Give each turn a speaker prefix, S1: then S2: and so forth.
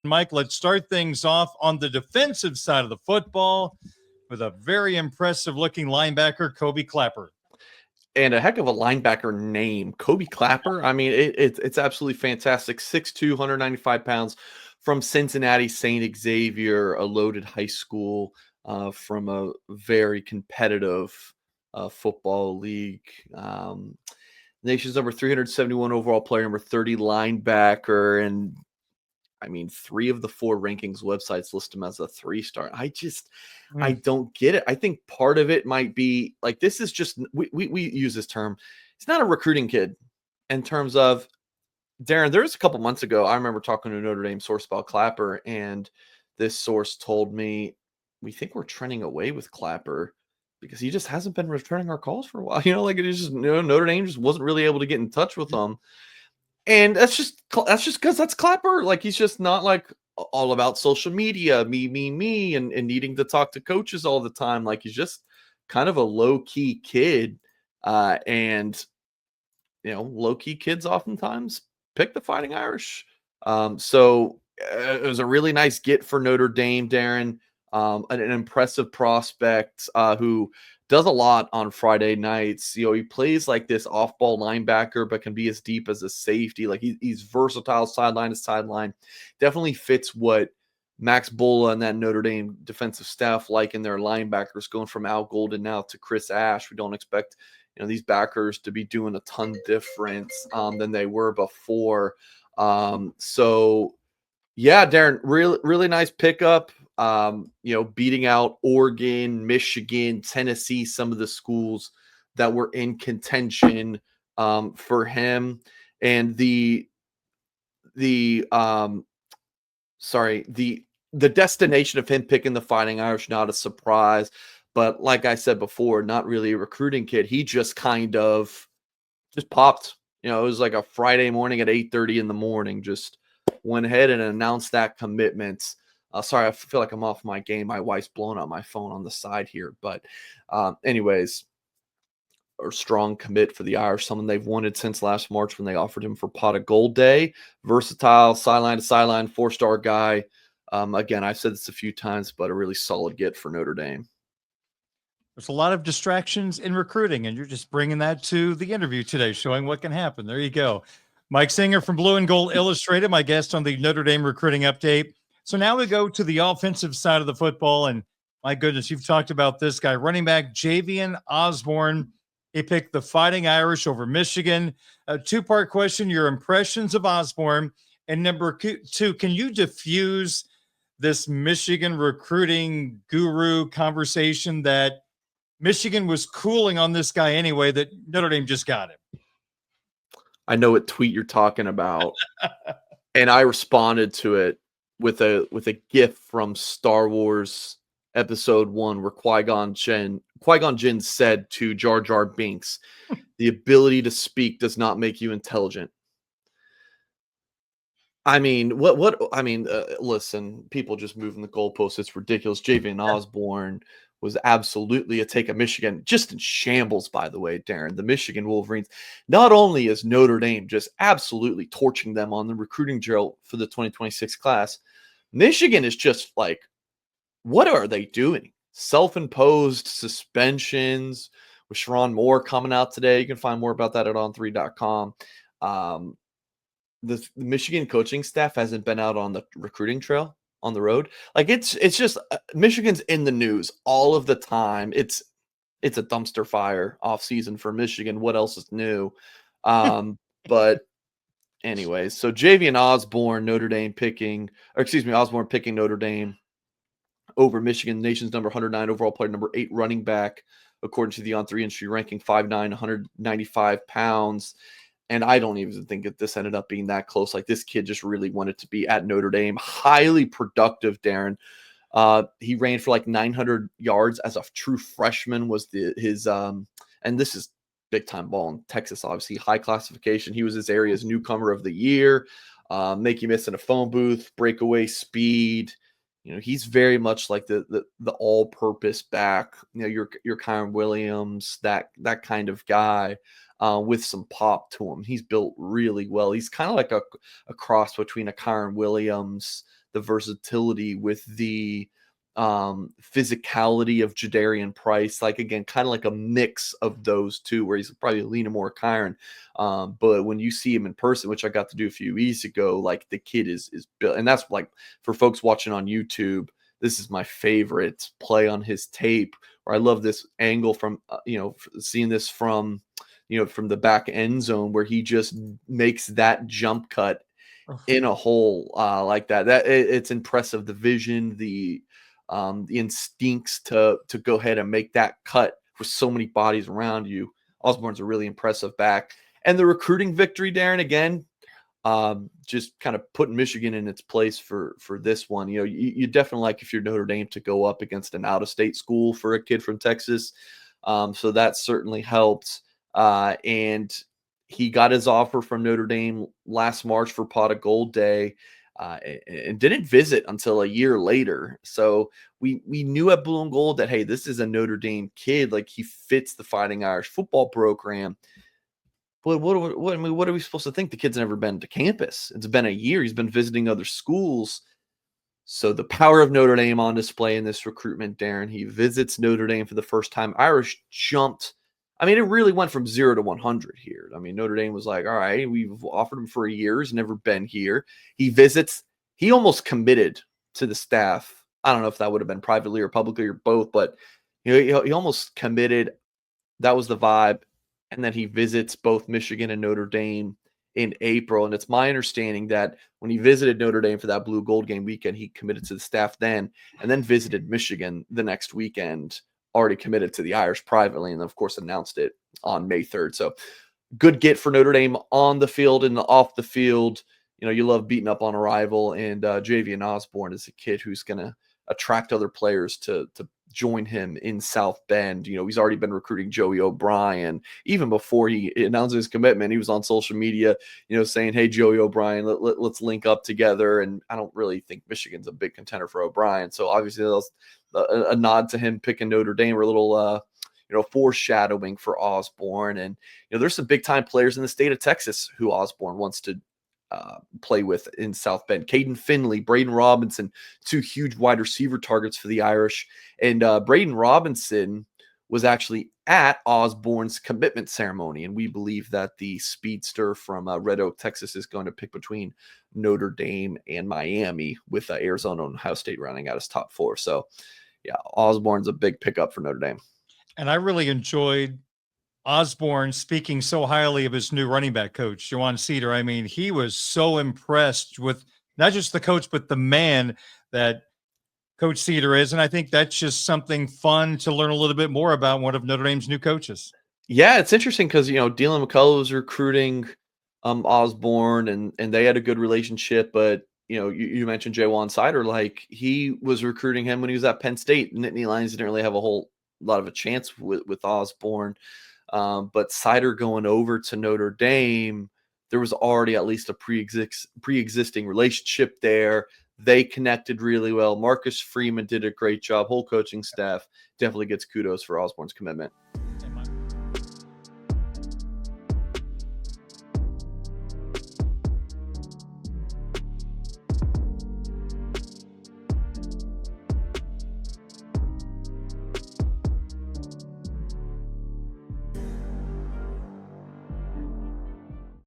S1: Mike, let's start things off on the defensive side of the football with a very impressive looking linebacker, Kobe Clapper.
S2: And a heck of a linebacker name, Kobe Clapper. I mean, it's absolutely fantastic. 6'2", 195 pounds from Cincinnati St. Xavier, a loaded high school from a very competitive football league. Nation's number 371 overall player, number 30 linebacker. And I mean, 3 of the 4 rankings websites list him as a 3-star. I don't get it. I think part of it might be like, this is just, we use this term. He's not a recruiting kid in terms of, Darren, there was a couple months ago, I remember talking to a Notre Dame source about Clapper, and this source told me, we think we're trending away with Clapper because he just hasn't been returning our calls for a while. Like it is just, Notre Dame just wasn't really able to get in touch with him. And that's just because that's Clapper. Like, he's just not like all about social media, me, and needing to talk to coaches all the time. Like, he's just kind of a low-key kid. And, low-key kids oftentimes pick the Fighting Irish. So it was a really nice get for Notre Dame, Darren. An impressive prospect who does a lot on Friday nights. He plays like this off-ball linebacker, but can be as deep as a safety. Like, he's versatile, sideline to sideline. Definitely fits what Max Bola and that Notre Dame defensive staff like in their linebackers, going from Al Golden now to Chris Ash. We don't expect these backers to be doing a ton different than they were before. So yeah, Darren, really nice pickup. Beating out Oregon, Michigan, Tennessee, some of the schools that were in contention for him. And the destination of him picking the Fighting Irish, not a surprise. But like I said before, not really a recruiting kid. He just kind of just popped. It was like a Friday morning at 8:30 in the morning, just went ahead and announced that commitment. Sorry, I feel like I'm off my game. My wife's blowing up my phone on the side here. But anyways, a strong commit for the Irish, someone they've wanted since last March when they offered him for Pot of Gold Day. Versatile, sideline to sideline, 4-star guy. Again, I've said this a few times, but a really solid get for Notre Dame.
S1: There's a lot of distractions in recruiting, and you're just bringing that to the interview today, showing what can happen. There you go. Mike Singer from Blue and Gold Illustrated, my guest on the Notre Dame recruiting update. So now we go to the offensive side of the football, and my goodness, you've talked about this guy, running back Javian Osborne. He picked the Fighting Irish over Michigan. A 2-part question, your impressions of Osborne. And number 2, can you diffuse this Michigan recruiting guru conversation that Michigan was cooling on this guy anyway, that Notre Dame just got him?
S2: I know what tweet you're talking about. And I responded to it with a GIF from Star Wars Episode 1 where Qui-Gon Jinn said to Jar Jar Binks, "The ability to speak does not make you intelligent." I mean, listen, people just moving the goalposts. It's ridiculous. Javian Osborne was absolutely a take of Michigan, just in shambles, by the way, Darren. The Michigan Wolverines, not only is Notre Dame just absolutely torching them on the recruiting trail for the 2026 class, Michigan is just like, what are they doing? Self-imposed suspensions with Sharon Moore coming out today. You can find more about that at on3.com. The Michigan coaching staff hasn't been out on the recruiting trail on the road. Like, it's just Michigan's in the news all of the time. It's a dumpster fire off season for Michigan. What else is new? But anyways, so Javian Osborne, Osborne picking Notre Dame over Michigan, nation's number 109 overall player, number 8 running back, according to the On3 industry ranking, 5'9", 195 pounds. And I don't even think that this ended up being that close. Like, this kid just really wanted to be at Notre Dame. Highly productive, Darren. He ran for like 900 yards as a true freshman was his and this is big time ball in Texas, obviously. High classification. He was his area's newcomer of the year. Make you miss in a phone booth, breakaway speed. He's very much like the all-purpose back. Your Kyron Williams, that kind of guy. With some pop to him. He's built really well. He's kind of like a cross between a Kyron Williams, the versatility with the physicality of Jadarian Price. Like, again, kind of like a mix of those two, where he's probably leaning more Kyron. But when you see him in person, which I got to do a few weeks ago, like, the kid is built. And that's like, for folks watching on YouTube, this is my favorite play on his tape, where I love this angle from, seeing this from, from the back end zone, where he just makes that jump cut in a hole like that. It's impressive. The vision, the instincts to go ahead and make that cut with so many bodies around you. Osborne's a really impressive back. And the recruiting victory, Darren, again, just kind of putting Michigan in its place for this one. You definitely like, if you're Notre Dame, to go up against an out-of-state school for a kid from Texas. So that certainly helped. And he got his offer from Notre Dame last March for Pot of Gold Day, and didn't visit until a year later. So we knew at Blue and Gold that, hey, this is a Notre Dame kid. Like, he fits the Fighting Irish football program. But what are we supposed to think? The kid's never been to campus. It's been a year. He's been visiting other schools. So the power of Notre Dame on display in this recruitment, Darren. He visits Notre Dame for the first time. Irish jumped. I mean, it really went from 0 to 100 here. I mean, Notre Dame was like, all right, we've offered him for a year. He's never been here. He visits. He almost committed to the staff. I don't know if that would have been privately or publicly or both, but he almost committed. That was the vibe. And then he visits both Michigan and Notre Dame in April. And it's my understanding that when he visited Notre Dame for that Blue Gold game weekend, he committed to the staff then, and then visited Michigan the next weekend, already committed to the Irish privately, and of course announced it on May 3rd. So good get for Notre Dame on the field and off the field. You love beating up on a rival, and Javian Osborne is a kid who's going to attract other players to join him in South Bend. He's already been recruiting Joey O'Brien. Even before he announced his commitment, he was on social media, saying, hey, Joey O'Brien, let's link up together. And I don't really think Michigan's a big contender for O'Brien. So obviously that was a nod to him picking Notre Dame, or a little, foreshadowing for Osborne. And, there's some big time players in the state of Texas who Osborne wants to play with in South Bend. Caden Finley, Braden Robinson, two huge wide receiver targets for the Irish. And Braden Robinson was actually at Osborne's commitment ceremony. And we believe that the speedster from Red Oak, Texas, is going to pick between Notre Dame and Miami, with Arizona and Ohio State running out as top 4. So, yeah, Osborne's a big pickup for Notre Dame.
S1: And I really enjoyed Osborne speaking so highly of his new running back coach, Jawan Cedar. I mean, he was so impressed with not just the coach, but the man that Coach Cedar is. And I think that's just something fun to learn a little bit more about one of Notre Dame's new coaches.
S2: Yeah, it's interesting because, Dylan McCullough was recruiting Osborne, and they had a good relationship. But, you mentioned Jawan Sider, like, he was recruiting him when he was at Penn State. Nittany Lions didn't really have a whole lot of a chance with Osborne. But Sider going over to Notre Dame, there was already at least a pre-existing relationship there. They connected really well. Marcus Freeman did a great job. Whole coaching staff definitely gets kudos for Osborne's commitment.